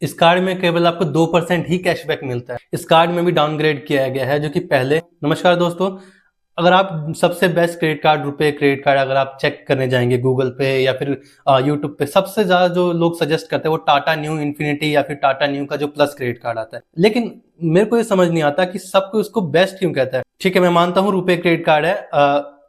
इस कार्ड में केवल आपको 2% ही कैशबैक मिलता है। इस कार्ड में भी डाउनग्रेड किया गया है जो कि पहले। नमस्कार दोस्तों, अगर आप सबसे बेस्ट क्रेडिट कार्ड, रुपए क्रेडिट कार्ड अगर आप चेक करने जाएंगे गूगल पे या फिर यूट्यूब पे, सबसे ज्यादा जो लोग सजेस्ट करते हैं वो टाटा न्यू इन्फिनिटी या फिर टाटा न्यू का जो प्लस क्रेडिट कार्ड आता है। लेकिन मेरे को ये समझ नहीं आता कि सबको उसको बेस्ट क्यों कहता है। ठीक है, मैं मानता हूँ रुपए क्रेडिट कार्ड है,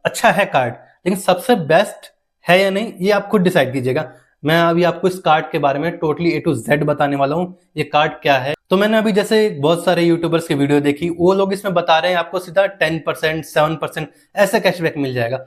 अच्छा है कार्ड, लेकिन सबसे बेस्ट है या नहीं ये आप खुद डिसाइड कीजिएगा। मैं अभी आपको इस कार्ड के बारे में टोटली A to Z बताने वाला हूँ, ये कार्ड क्या है। तो मैंने अभी जैसे बहुत सारे यूट्यूबर्स की वीडियो देखी, वो लोग इसमें बता रहे हैं आपको सीधा 10%, 7% ऐसा कैशबैक मिल जाएगा।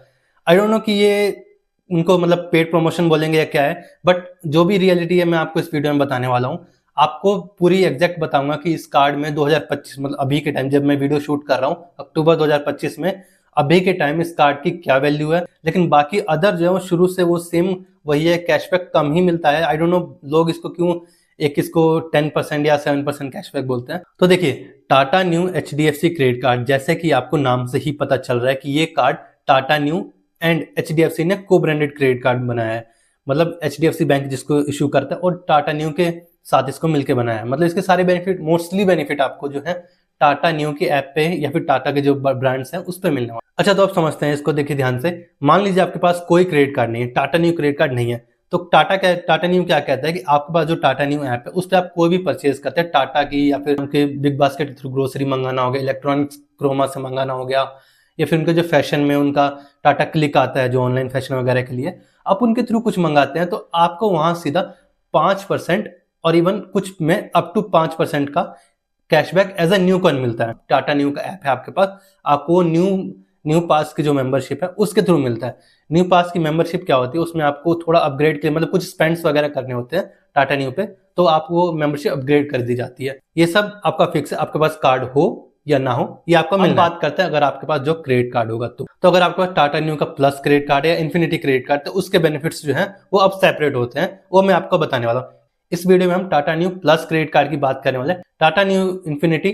आई डोंट नो कि ये उनको मतलब पेड प्रमोशन बोलेंगे या क्या है, बट जो भी रियलिटी है मैं आपको इस वीडियो में बताने वाला हूँ। आपको पूरी एग्जैक्ट बताऊंगा कि इस कार्ड में 2025 मतलब अभी के टाइम जब मैं वीडियो शूट कर रहा हूँ अक्टूबर 2025 में, अभी के टाइम इस कार्ड की क्या वैल्यू है। लेकिन बाकी अदर जो है शुरू से वो सेम वही है, कैशबैक कम ही मिलता है। आई डोंट नो लोग इसको क्यों इसको 10% या 7% कैशबैक बोलते हैं। तो देखिए, Tata new HDFC credit card, जैसे कि आपको नाम से ही पता चल रहा है कि ये card Tata new and HDFC ने को ब्रांडेड क्रेडिट कार्ड बनाया है। मतलब HDFC बैंक जिसको इशू करता है और टाटा न्यू के साथ इसको मिलकर बनाया है। मतलब इसके सारे बेनिफिट, मोस्टली बेनिफिट आपको जो है टाटा न्यू के ऐप पे या फिर टाटा के जो ब्रांड्स हैं उस पे मिलने वाला। अच्छा, तो आप समझते हैं इसको, देखिए ध्यान से। मान लीजिए आपके पास कोई क्रेडिट कार्ड नहीं है, टाटा न्यू क्रेडिट कार्ड नहीं है, तो टाटा न्यू क्या कहता है कि आपके पास जो टाटा न्यू ऐप है उस पर आप कोई भी परचेज करते हैं टाटा की, या फिर उनके बिग बास्केट के थ्रू ग्रोसरी मंगाना हो गया, इलेक्ट्रॉनिक्स क्रोमा से मंगाना हो गया, या फिर उनके जो फैशन में उनका टाटा क्लिक आता है जो ऑनलाइन फैशन वगैरह के लिए, आप उनके थ्रू कुछ मंगाते हैं तो आपको वहां सीधा 5% और इवन कुछ में अप टू 5% का cashback as a new coin मिलता है। टाटा न्यू का ऐप है आपके पास, आपको न्यू पास की जो मेंबरशिप है उसके थ्रू मिलता है। न्यू पास की मेंबरशिप क्या होती है, उसमें आपको थोड़ा अपग्रेड के मतलब कुछ स्पेंड्स वगैरह करने होते हैं टाटा न्यू पे, तो आप वो मेंबरशिप अपग्रेड कर दी जाती है। ये सब आपका फिक्स है, आपके पास कार्ड हो या ना हो ये आपको मिल बात करते हैं अगर आपके पास जो क्रेडिट कार्ड होगा तो अगर आपके पास टाटा न्यू का प्लस क्रेडिट कार्ड है या इन्फिनिटी क्रेडिट कार्ड, तो उसके बेनिफिट्स जो है वो अब सेपरेट होते हैं, वो मैं आपको बताने वाला हूँ। इस वीडियो में हम Tata new plus credit card की बात करने वाले हैं। टाटा न्यू इन्फिनिटी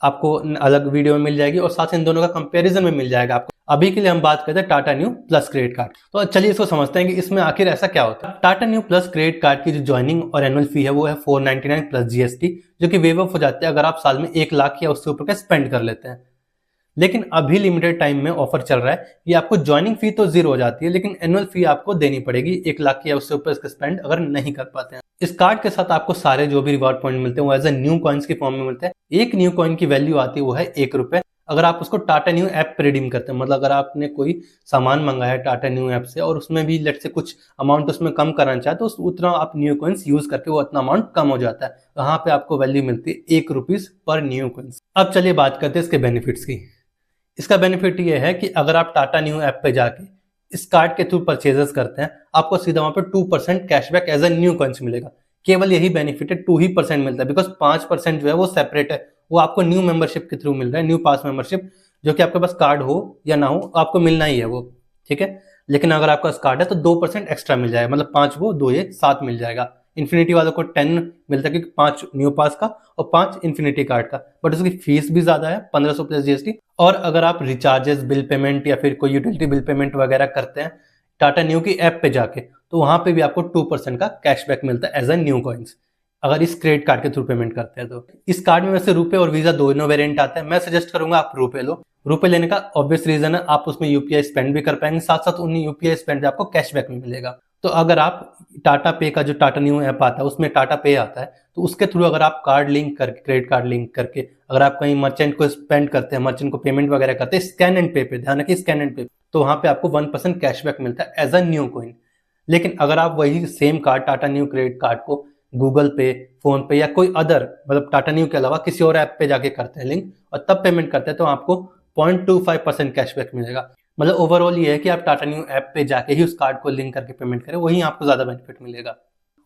आपको अलग वीडियो में मिल जाएगी और साथ इन दोनों का कंपैरिजन में मिल जाएगा आपको। अभी के लिए हम बात करते हैं Tata new plus credit card. तो चलिए इसको समझते हैं कि इसमें आखिर ऐसा क्या होता है। Tata new plus credit card की जो ज्वाइनिंग और एनुअल फी है वो है 499 प्लस GST, जो कि वेव ऑफ हो जाती है अगर आप साल में 1 लाख या उससे ऊपर का स्पेंड कर लेते हैं। लेकिन अभी लिमिटेड टाइम में ऑफर चल रहा है, ये आपको ज्वाइनिंग फी तो 0 हो जाती है, लेकिन एनुअल फी आपको देनी पड़ेगी 1 लाख या उससे ऊपर इसका स्पेंड अगर नहीं कर पाते हैं। इस कार्ड के साथ आपको सारे जो भी रिवॉर्ड पॉइंट मिलते हैं वो एज ए न्यू कॉइन्स के फॉर्म में मिलते हैं। एक न्यू कॉइन की वैल्यू आती है वो है ₹1। अगर आप उसको टाटा न्यू ऐप पे रिडीम करते हैं, मतलब अगर आपने कोई सामान मंगाया है टाटा न्यू ऐप से और उसमें भी लेट से कुछ अमाउंट उसमें कम करना चाहे, तो उतना आप न्यू कॉइन्स यूज करके वो उतना अमाउंट कम हो जाता है। वहां पे आपको वैल्यू मिलती है ₹1 पर न्यू कॉइन्स। अब चलिए बात करते हैं इसके बेनिफिट्स की। इसका बेनिफिट ये है कि अगर आप टाटा न्यू ऐप पे जाके इस कार्ड के थ्रू परचेजेस करते हैं, आपको सीधा वहां पे 2% cashback as a new coins मिलेगा। केवल यही बेनिफिट है, 2% मिलता है, बिकॉज 5% जो है वो सेपरेट है, वो आपको न्यू मेंबरशिप के थ्रू मिल रहा है, न्यू पास मेंबरशिप, जो कि आपके पास कार्ड हो या ना हो आपको मिलना ही है वो, ठीक है। लेकिन अगर आपका कार्ड है तो 2% एक्स्ट्रा मिल जाएगा, मतलब 5 वो 2 ये 7 मिल जाएगा। इन्फिनिटी वालों को 10 मिलता है क्योंकि 5 न्यू पास का और 5 इन्फिनिटी कार्ड का, बट उसकी फीस भी ज्यादा है 1500 प्लस GST। और अगर आप रिचार्जेस, बिल पेमेंट या फिर कोई यूटिलिटी बिल पेमेंट वगैरह करते हैं टाटा न्यू की ऐप पे जाके, तो वहां पे भी आपको 2% का कैशबैक मिलता है एज अ न्यू कॉइन्स, अगर इस क्रेडिट कार्ड के थ्रू पेमेंट करते हैं तो। इस कार्ड में वैसे रुपए और वीजा दोनों वेरिएंट आते हैं। मैं सजेस्ट करूंगा आप रुपए लो। रुपए लेने का ऑब्वियस रीजन है, आप उसमें UPI स्पेंड भी कर पाएंगे, साथ साथ उन्हीं UPI स्पेंड पे आपको कैशबैक भी मिलेगा। तो अगर आप टाटा पे का जो टाटा न्यू ऐप आता है उसमें टाटा पे आता है, तो उसके थ्रू अगर आप कार्ड लिंक करके, क्रेडिट कार्ड लिंक करके अगर आप कहीं मर्चेंट को स्पेंड करते हैं, मर्चेंट को पेमेंट वगैरह करते हैं स्कैन एंड पे पे, ध्यान रखिए स्कैन एंड पे, तो वहां पे आपको 1% कैशबैक मिलता है एज अ न्यू कॉइन। लेकिन अगर आप वही same card Tata new credit card को गूगल पे, फोन पे या कोई अदर मतलब टाटा न्यू के अलावा किसी और ऐप पे जाके करते हैं लिंक और तब पेमेंट करते हैं, तो आपको 0.25% कैशबैक मिलेगा। मतलब ओवरऑल ये है कि आप टाटा न्यू ऐप पे जाके ही उस कार्ड को लिंक करके पेमेंट करें, वहीं आपको ज्यादा बेनिफिट मिलेगा।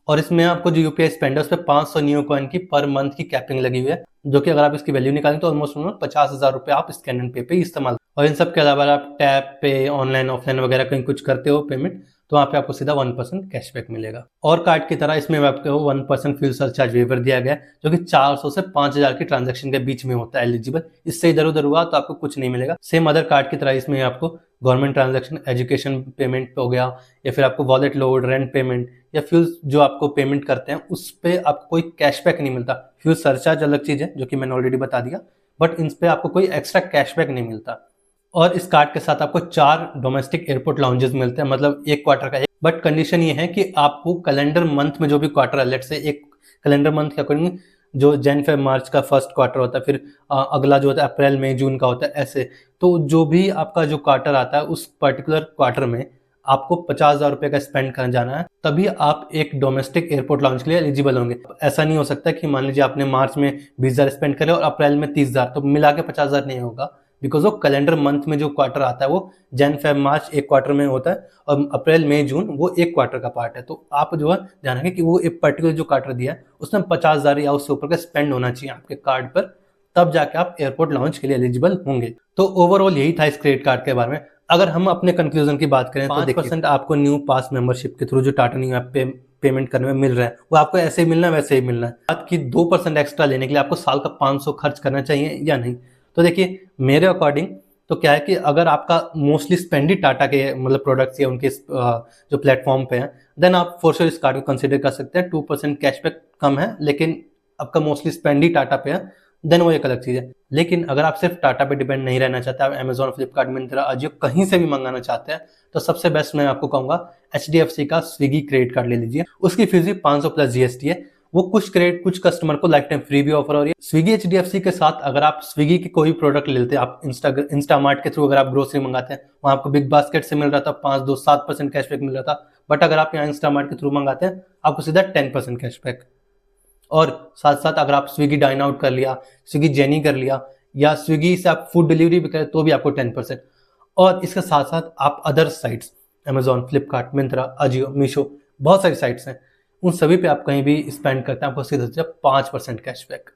और इसमें आपको जो UPI स्पेंड है उस पर 500 न्यू कॉइन की पर मंथ की कैपिंग लगी हुई है, जो कि अगर आप इसकी वैल्यू निकालें तो ऑलमोस्ट 50,000 रुपए आप स्कैन एंड पे पे इस्तेमाल। और इन सब के अलावा आप टैप पे, ऑनलाइन ऑफलाइन वगैरह कहीं कुछ करते हो पेमेंट, तो वहाँ पे आपको सीधा 1% कैशबैक मिलेगा। और कार्ड की तरह इसमें आपको 1% फ्यूल सरचार्ज वेवर दिया गया है, जो कि 400 से 5000 की ट्रांजैक्शन के बीच में होता है एलिजिबल। इससे इधर उधर हुआ तो आपको कुछ नहीं मिलेगा। सेम अदर कार्ड की तरह इसमें आपको गवर्नमेंट ट्रांजैक्शन, एजुकेशन पेमेंट हो गया, या फिर आपको वॉलेट लोड, रेंट पेमेंट या फ्यूल जो आपको पेमेंट करते हैं उस पर आपको कोई कैशबैक नहीं मिलता। फ्यूल सरचार्ज अलग चीज है जो कि मैंने ऑलरेडी बता दिया, बट इन पे आपको कोई एक्स्ट्रा कैशबैक नहीं मिलता। और इस कार्ड के साथ आपको 4 डोमेस्टिक एयरपोर्ट लाउंजेस मिलते हैं, मतलब एक क्वार्टर का एक। बट कंडीशन ये है कि आपको कैलेंडर मंथ में जो भी क्वार्टर है, लेट से एक कैलेंडर मंथ के अकॉर्डिंग जो जन फेब मार्च का फर्स्ट क्वार्टर होता है, फिर अगला जो होता है अप्रैल मई जून का होता है, ऐसे। तो जो भी आपका जो क्वार्टर आता है उस पर्टिकुलर क्वार्टर में आपको 50,000 रुपए का स्पेंड कर जाना है, तभी आप एक डोमेस्टिक एयरपोर्ट लाउंज के लिए एलिजिबल होंगे। ऐसा नहीं हो सकता कि मान लीजिए आपने मार्च में 20,000 स्पेंड करे और अप्रैल में 30,000, तो मिला के 50,000 नहीं होगा, बिकॉज वो कैलेंडर मंथ में जो क्वार्टर आता है वो जन फेब मार्च एक क्वार्टर में होता है और अप्रैल मई जून वो एक क्वार्टर का पार्ट है। तो आप जो है ध्यान रखें कि वो एक पर्टिकुलर जो क्वार्टर दिया है उसमें 50,000 या उससे ऊपर का स्पेंड होना चाहिए आपके कार्ड पर, तब जाके आप एयरपोर्ट लॉन्च के लिए एलिजिबल होंगे। तो ओवरऑल यही था इस क्रेडिट कार्ड के बारे में। अगर हम अपने कंक्लूजन की बात करें तो 5% आपको न्यू पास मेंबरशिप के थ्रू जो टाटा न्यू ऐप पे पेमेंट करने में मिल रहा है वो आपको ऐसे ही मिलना है, वैसे ही मिलना है। बात की 2% एक्स्ट्रा लेने के लिए आपको साल का 500 खर्च करना चाहिए या नहीं, तो देखिए मेरे अकॉर्डिंग तो क्या है कि अगर आपका मोस्टली स्पेंड ही टाटा के मतलब प्रोडक्ट्स या उनके जो प्लेटफॉर्म पे हैं, देन आप फॉर श्योर इस कार्ड को कंसिडर कर सकते हैं। 2% कैशबैक कम है, लेकिन आपका मोस्टली स्पेंड ही टाटा पे है, देन वो एक अलग चीज है। लेकिन अगर आप सिर्फ टाटा पे डिपेंड नहीं रहना चाहते, आप अमेजॉन, फ्लिपकार्ट, मिंत्रा, अजियो कहीं से भी मंगाना चाहते हैं, तो सबसे बेस्ट मैं आपको कहूंगा HDFC का स्विगी क्रेडिट कार्ड ले लीजिए। उसकी फीस भी 500 प्लस GST है। वो कुछ कस्टमर को लाइफ टाइम फ्री भी ऑफर हो रही है। स्विगी HDFC के साथ अगर आप स्विगी की कोई प्रोडक्ट लेते हैं, आप इंस्टामार्ट के थ्रू अगर आप ग्रोसरी मंगाते हैं, वहां आपको बिग बास्केट से मिल रहा था 5-7% कैशबैक मिल रहा था, बट अगर आप यहाँ इंस्टामार्ट के थ्रू मंगाते हैं आपको सीधा 10% कैशबैक। और साथ साथ अगर आप स्विगी डाइन आउट कर लिया, स्विगी जेनी कर लिया, या स्विगी से आप फूड डिलीवरी भी करें तो भी आपको 10%। और इसके साथ साथ आप other sites Amazon, Flipkart, Myntra, Ajio, Meesho, बहुत सारी साइट्स हैं, उन सभी पे आप कहीं भी स्पेंड करते हैं आपको सीधा 5% कैशबैक।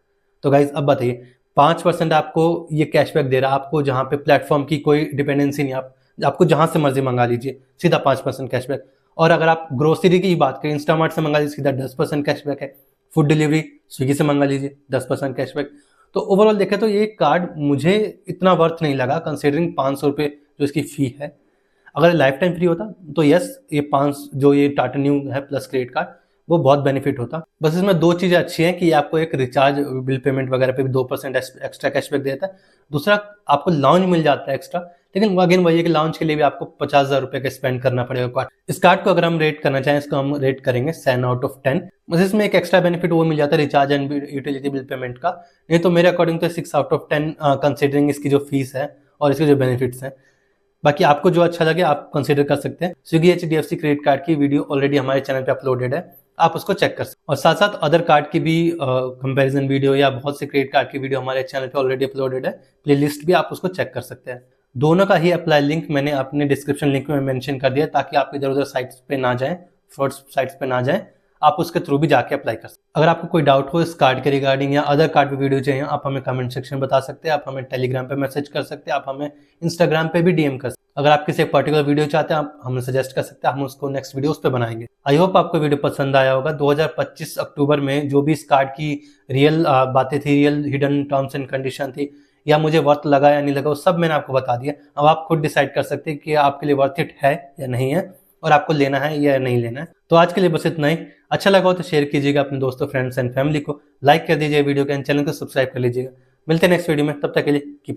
तो गाइज अब बताइए 5% आपको ये कैशबैक दे रहा है, आपको जहाँ पे प्लेटफॉर्म की कोई डिपेंडेंसी नहीं, आपको जहाँ से मर्जी मंगा लीजिए सीधा 5% कैशबैक। और अगर आप ग्रोसरी की बात करें, इंस्टामार्ट से मंगा लीजिए सीधा 10% कैशबैक है। फूड डिलीवरी स्विगी से मंगा लीजिए 10% कैशबैक। तो ओवरऑल देखें तो ये कार्ड मुझे इतना वर्थ नहीं लगा, कंसिडरिंग 500 रुपये जो इसकी फी है। अगर लाइफ टाइम फ्री होता तो यस, ये 5 जो ये टाटा न्यू है प्लस क्रेडिट कार्ड वो बहुत बेनिफिट होता। बस इसमें 2 चीज़ें अच्छी हैं कि आपको एक रिचार्ज बिल पेमेंट वगैरह पे भी 2% एक्स्ट्रा कैशबैक देता है। दूसरा आपको लाउंज मिल जाता है एक्स्ट्रा, लेकिन अगेन वही है कि लाउंज के लिए भी आपको 50,000 रुपये का स्पेंड करना पड़ेगा कार्ड। इस कार्ड को अगर हम रेट करना चाहें, इसको हम रेट करेंगे 7 आउट ऑफ 10। बस इसमें एक एक्स्ट्रा बेनिफिट वो मिल जाता है recharge and utility bill payment का, नहीं तो मेरे अकॉर्डिंग तो 6 आउट ऑफ 10 कंसिडरिंग इसकी जो फीस है और इसके जो बेनिफिट्स हैं। बाकी आपको जो अच्छा लगे आप कंसिडर कर सकते हैं। स्विगी HDFC क्रेडिट कार्ड की वीडियो ऑलरेडी हमारे चैनल पे अपलोडेड है, आप उसको चेक कर सकते हैं। और साथ साथ अदर कार्ड की भी कंपैरिजन वीडियो या बहुत से क्रेडिट कार्ड की वीडियो हमारे चैनल पे ऑलरेडी अपलोडेड है, प्लेलिस्ट भी आप उसको चेक कर सकते हैं। दोनों का ही अप्लाई लिंक मैंने अपने डिस्क्रिप्शन लिंक में मेंशन कर दिया, ताकि आप इधर उधर साइट्स पे ना जाएं, फ्रॉड साइट्स पे ना जाएं, आप उसके थ्रू भी जाके अप्लाई कर सकते हैं। अगर आपको कोई डाउट हो इस कार्ड के रिगार्डिंग या अदर कार्ड पे वीडियो चाहिए, आप हमें कमेंट सेक्शन में बता सकते हैं, आप हमें टेलीग्राम पे मैसेज कर सकते हैं, आप हमें इंस्टाग्राम पे भी DM कर सकते हैं। अगर आप किसी पर्टिकुलर वीडियो चाहते हैं आप हमें सजेस्ट कर सकते हैं, हम उसको नेक्स्ट वीडियो उस पर बनाएंगे। आई होप आपको वीडियो पसंद आया होगा। 2025 अक्टूबर में जो भी इस कार्ड की रियल बातें थी, real hidden terms and condition थी, या मुझे वर्थ लगा या नहीं लगा, वो सब मैंने आपको बता दिया। अब आप खुद डिसाइड कर सकते हैं कि आपके लिए वर्थ इट है या नहीं है, और आपको लेना है या नहीं लेना है। तो आज के लिए बस इतना ही। अच्छा लगा हो तो शेयर कीजिएगा अपने दोस्तों, फ्रेंड्स एंड फैमिली को, लाइक कर दीजिए वीडियो के, चैनल को सब्सक्राइब कर लीजिएगा। मिलते हैं नेक्स्ट वीडियो में, तब तक के लिए कीप